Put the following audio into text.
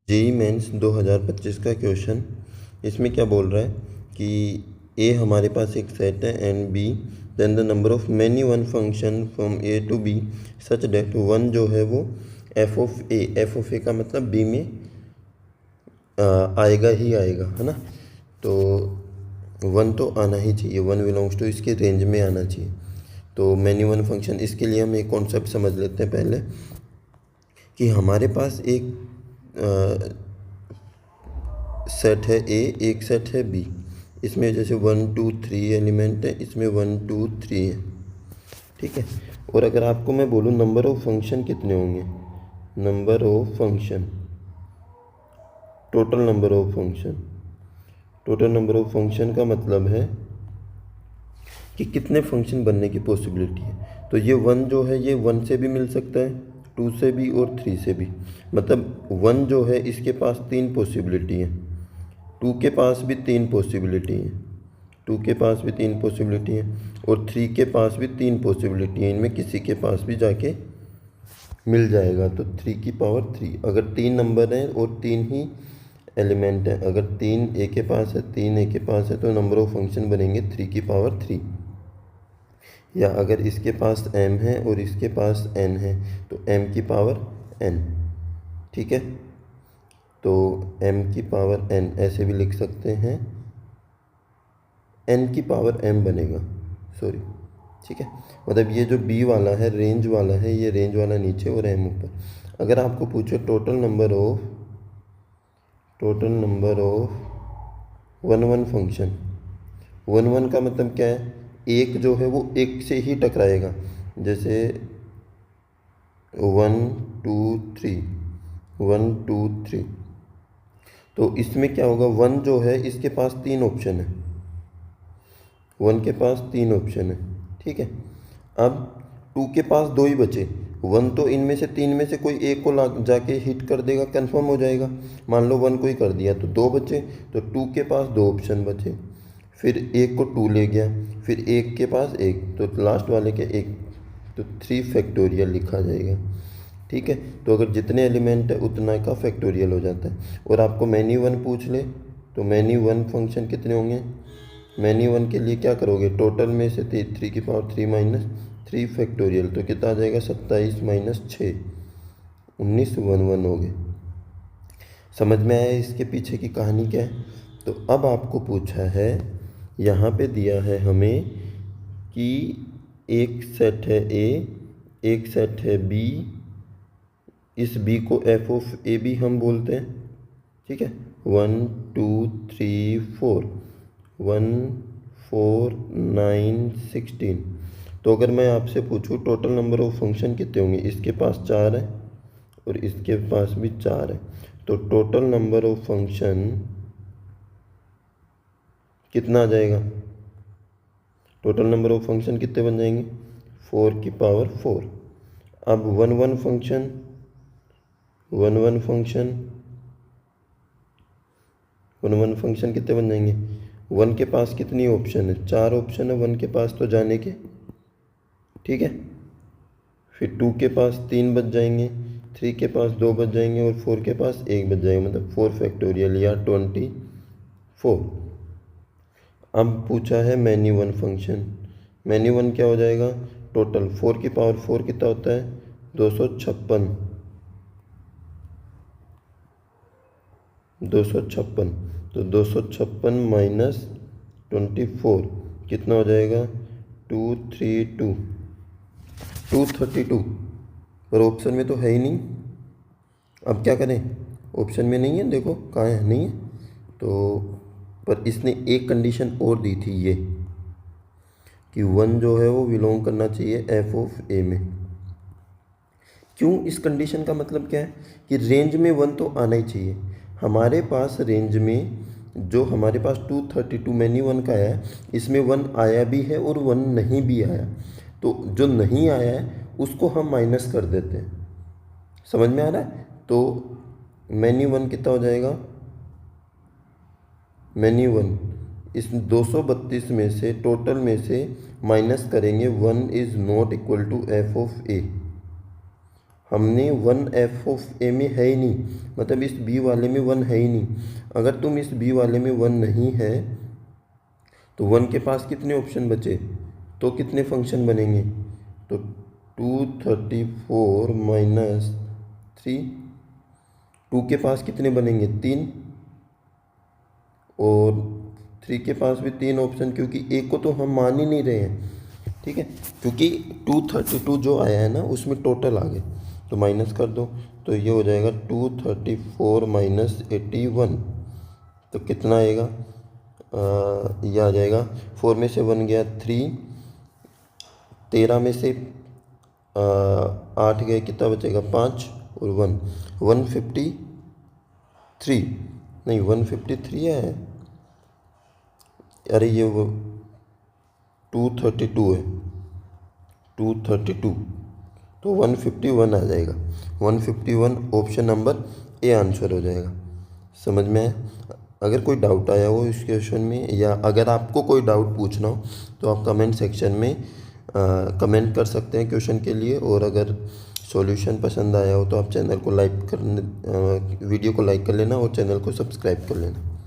JEE mains 2025 का question. इसमें क्या बोल रहा है कि ए हमारे पास एक सेट है and B then the number of many one function from A to B such that one जो है वो एफ ऑफ ए का मतलब बी में आएगा ही आएगा, है ना। तो वन तो आना ही चाहिए, वन बिलोंग्स टू इसके रेंज में आना चाहिए। तो मैनी वन फंक्शन, इसके लिए हम एक कॉन्सेप्ट समझ लेते हैं पहले कि हमारे पास एक सेट है ए, एक सेट है बी। इसमें जैसे 1 2 3 एलिमेंट है, इसमें 1 2 3 है, ठीक है। और अगर आपको मैं बोलूँ नंबर ऑफ फंक्शन कितने होंगे, number of function, total number of function, total number of function का मतलब है कि कितने फंक्शन बनने की पॉसिबिलिटी है। तो ये वन जो है ये वन से भी मिल सकता है, टू से भी और थ्री से भी। मतलब वन जो है इसके पास तीन पॉसिबिलिटी है, टू के पास भी तीन पॉसिबिलिटी है, टू के पास भी तीन पॉसिबिलिटी है, और थ्री के पास भी तीन पॉसिबिलिटी है। इनमें किसी के पास भी जाके मिल जाएगा। तो 3 की पावर 3, अगर तीन नंबर हैं और तीन ही एलिमेंट है, अगर तीन ए के पास है तीन ए के पास है तो नंबर ऑफ फंक्शन बनेंगे 3 की पावर 3। या अगर इसके पास m है और इसके पास n है तो m की पावर n, ठीक है। तो m की पावर n ऐसे भी लिख सकते हैं, n की पावर m बनेगा, सॉरी, ठीक है। मतलब ये जो b वाला है रेंज वाला है, ये रेंज वाला नीचे और m ऊपर। अगर आपको पूछो total number of one one function, one one का मतलब क्या है, एक जो है वो एक से ही टकराएगा। जैसे 1 2 3, 1 2 3, तो इसमें क्या होगा, वन जो है इसके पास तीन ऑप्शन है, वन के पास तीन ऑप्शन है, ठीक है। अब टू के पास दो ही बचे, वन तो इनमें से तीन में से कोई एक को जाके हिट कर देगा, कंफर्म हो जाएगा। मान लो वन को ही कर दिया तो दो बचे, तो टू के पास दो ऑप्शन बचे, फिर एक को टू ले गया, फिर एक के पास एक, तो लास्ट वाले के एक, तो 3 फैक्टोरियल लिखा जाएगा, ठीक है। तो अगर जितने एलिमेंट है उतना का फैक्टोरियल हो जाता है। और आपको मैनी वन पूछ ले तो मैनी वन फंक्शन कितने होंगे, मैनी वन के लिए क्या करोगे, टोटल में से 3 की पावर 3 माइनस 3 फैक्टोरियल, तो कितना आ जाएगा 27 माइनस 6, 19 वन वन हो गए। समझ में आया इसके पीछे की कहानी क्या है। तो अब आपको पूछा है, यहाँ पे दिया है हमें कि एक सेट है ए, एक सेट है बी, इस बी को एफ ऑफ ए बी हम बोलते हैं, ठीक है। 1 2 3 4, 1 4 9 16। तो अगर मैं आपसे पूछूं टोटल नंबर ऑफ फंक्शन कितने होंगे, इसके पास 4 है और इसके पास भी 4 है, तो टोटल नंबर ऑफ फंक्शन कितना आ जाएगा, टोटल नंबर ऑफ फंक्शन कितने बन जाएंगे, 4 की पावर 4। अब one one function, one one function कितने बन जाएंगे, वन के पास कितनी ऑप्शन है, 4 ऑप्शन है वन के पास तो जाने के, ठीक है। फिर टू के पास 3 बच जाएंगे, थ्री के पास 2 बच जाएंगे और 4 के पास 1 बच जाएगा, मतलब 4 फैक्टोरियल या 24। अब पूछा है many one function, many one क्या हो जाएगा, टोटल 4 की पावर 4 कितना होता है, 256, 256, तो 256 माइनस 24 कितना हो जाएगा, 232, 232। पर ऑप्शन में तो है ही नहीं, अब क्या करें, ऑप्शन में नहीं है, देखो कहाँ है, नहीं है। तो पर इसने एक कंडीशन और दी थी ये, कि वन जो है वो बिलोंग करना चाहिए एफ ऑफ ए में। क्यों, इस कंडीशन का मतलब क्या है कि रेंज में वन तो आना ही चाहिए। हमारे पास रेंज में जो हमारे पास 232 मैनी वन का है, इसमें वन आया भी है और वन नहीं भी आया, तो जो नहीं आया है उसको हम माइनस कर देते हैं। समझ में आ रहा है। तो मैनी वन कितना हो जाएगा, मैनी वन इस 232 में से टोटल में से माइनस करेंगे, one is not equal to f of a. हमने 1 एफ ऑफ ए में है ही नहीं, मतलब इस बी वाले में 1 है ही नहीं। अगर तुम इस बी वाले में 1 नहीं है तो 1 के पास कितने ऑप्शन बचे, तो कितने फंक्शन बनेंगे, तो 234 माइनस 3, 2 के पास कितने बनेंगे 3, और 3 के पास भी 3 ऑप्शन, क्योंकि एक को तो हम मान ही नहीं रहे हैं, ठीक है, क्योंकि 232 जो आया है ना उसमें टोटल आ गए, तो माइनस कर दो, तो ये हो जाएगा 234 माइनस 81, तो कितना आएगा, ये आ जाएगा 4 में से 1 गया 3, 13 में से 8 गए, कितना बचेगा 5 और 1, 153, नहीं 153 है, अरे ये वो 232 है, 232, तो 151 आ जाएगा, 151 ऑप्शन नंबर ए आंसर हो जाएगा। समझ में आया? अगर कोई डाउट आया हो इस क्वेश्चन में, या अगर आपको कोई डाउट पूछना हो तो आप कमेंट सेक्शन में कमेंट कर सकते हैं क्वेश्चन के लिए, और अगर सॉल्यूशन पसंद आया हो तो आप चैनल को लाइक करने वीडियो को लाइक कर लेना और चैनल को सब्सक्राइब कर लेना।